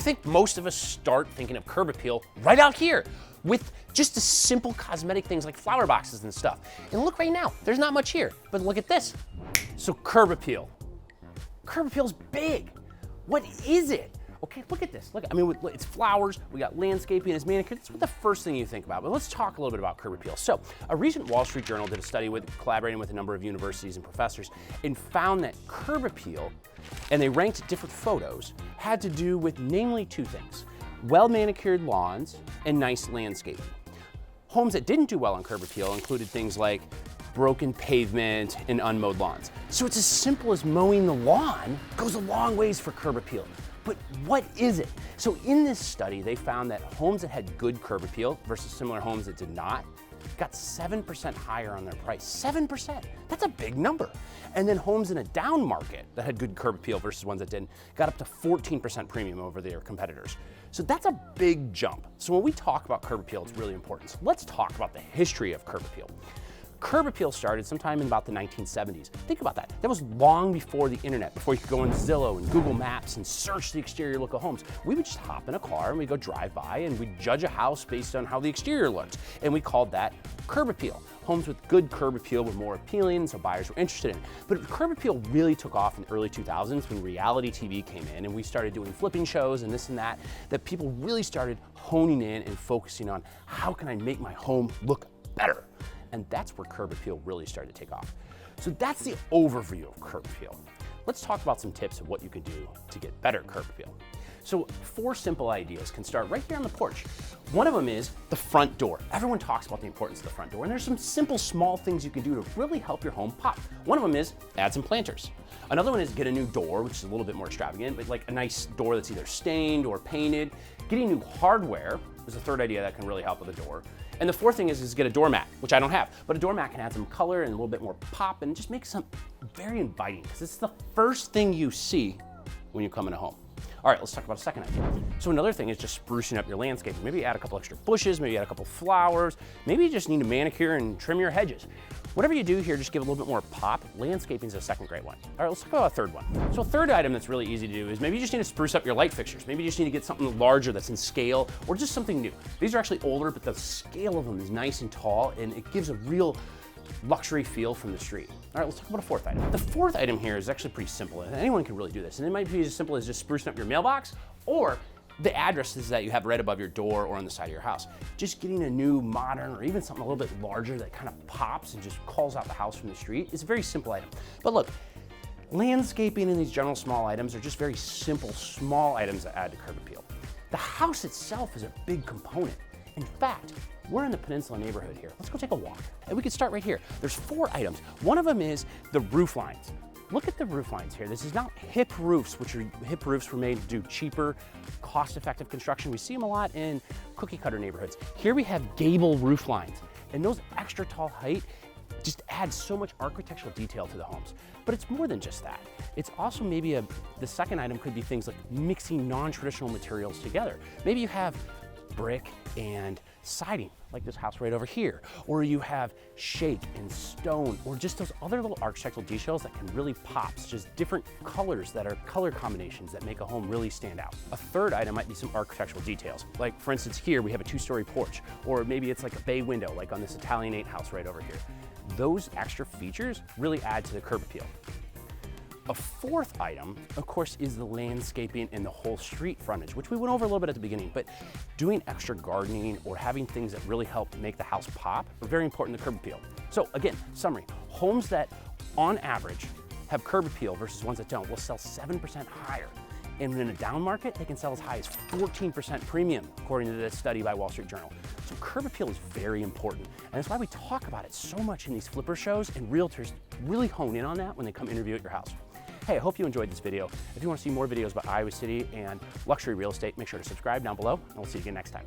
think most of us start thinking of curb appeal right out here with just the simple cosmetic things like flower boxes and stuff. And look right now, there's not much here, but look at this. So curb appeal. Curb appeal's big. What is it? Okay, look at this. Look, I mean, it's flowers, we got landscaping, it's manicure. That's what the first thing you think about. But let's talk a little bit about curb appeal. So, a recent Wall Street Journal did a study collaborating with a number of universities and professors and found that curb appeal, and they ranked different photos, had to do with namely two things: well-manicured lawns and nice landscaping. Homes that didn't do well on curb appeal included things like broken pavement and unmowed lawns. So it's as simple as mowing the lawn goes a long ways for curb appeal. But what is it? So in this study, they found that homes that had good curb appeal versus similar homes that did not got 7% higher on their price. 7%, that's a big number. And then homes in a down market that had good curb appeal versus ones that didn't got up to 14% premium over their competitors. So that's a big jump. So when we talk about curb appeal, it's really important. So let's talk about the history of curb appeal. Curb appeal started sometime in about the 1970s. Think about that. That was long before the internet, before you could go on Zillow and Google Maps and search the exterior look of homes. We would just hop in a car and we'd go drive by and we'd judge a house based on how the exterior looked. And we called that curb appeal. Homes with good curb appeal were more appealing, so buyers were interested in it. But curb appeal really took off in the early 2000s when reality TV came in and we started doing flipping shows and this and that people really started honing in and focusing on how can I make my home look better? And that's where curb appeal really started to take off. So that's the overview of curb appeal. Let's talk about some tips of what you can do to get better curb appeal. So 4 simple ideas can start right here on the porch. One of them is the front door. Everyone talks about the importance of the front door, and there's some simple, small things you can do to really help your home pop. One of them is add some planters. Another one is get a new door, which is a little bit more extravagant, but like a nice door that's either stained or painted. Getting new hardware is the third idea that can really help with a door. And the fourth thing is get a doormat, which I don't have, but a doormat can add some color and a little bit more pop and just make some very inviting, because it's the first thing you see when you come in a home. All right, let's talk about a second idea. So another thing is just sprucing up your landscaping. Maybe add a couple extra bushes, maybe add a couple flowers, maybe you just need to manicure and trim your hedges. Whatever you do here, just give a little bit more pop. Landscaping is a second great one. All right, let's talk about a third one. So a third item that's really easy to do is maybe you just need to spruce up your light fixtures. Maybe you just need to get something larger that's in scale or just something new. These are actually older, but the scale of them is nice and tall and it gives a real luxury feel from the street. All right, let's talk about a fourth item. The fourth item here is actually pretty simple, and anyone can really do this. And it might be as simple as just sprucing up your mailbox or the addresses that you have right above your door or on the side of your house. Just getting a new modern or even something a little bit larger that kind of pops and just calls out the house from the street is a very simple item. But look, landscaping and these general small items are just very simple, small items that add to curb appeal. The house itself is a big component. In fact, we're in the Peninsula neighborhood here. Let's go take a walk. And we can start right here. There's 4 items. One of them is the roof lines. Look at the roof lines here. This is not hip roofs, hip roofs were made to do cheaper, cost-effective construction. We see them a lot in cookie cutter neighborhoods. Here we have gable roof lines, and those extra tall height just adds so much architectural detail to the homes. But it's more than just that. It's also maybe the second item could be things like mixing non-traditional materials together. Maybe you have brick and siding, like this house right over here, or you have shake and stone, or just those other little architectural details that can really pop, just different colors that are color combinations that make a home really stand out. A third item might be some architectural details, like for instance here we have a 2-story porch, or maybe it's like a bay window, like on this Italianate house right over here. Those extra features really add to the curb appeal. A fourth item, of course, is the landscaping and the whole street frontage, which we went over a little bit at the beginning, but doing extra gardening or having things that really help make the house pop are very important to curb appeal. So again, summary, homes that on average have curb appeal versus ones that don't will sell 7% higher. And in a down market, they can sell as high as 14% premium, according to this study by Wall Street Journal. So curb appeal is very important, and that's why we talk about it so much in these flipper shows, and realtors really hone in on that when they come interview at your house. Hey, I hope you enjoyed this video. If you want to see more videos about Iowa City and luxury real estate, make sure to subscribe down below, and we'll see you again next time.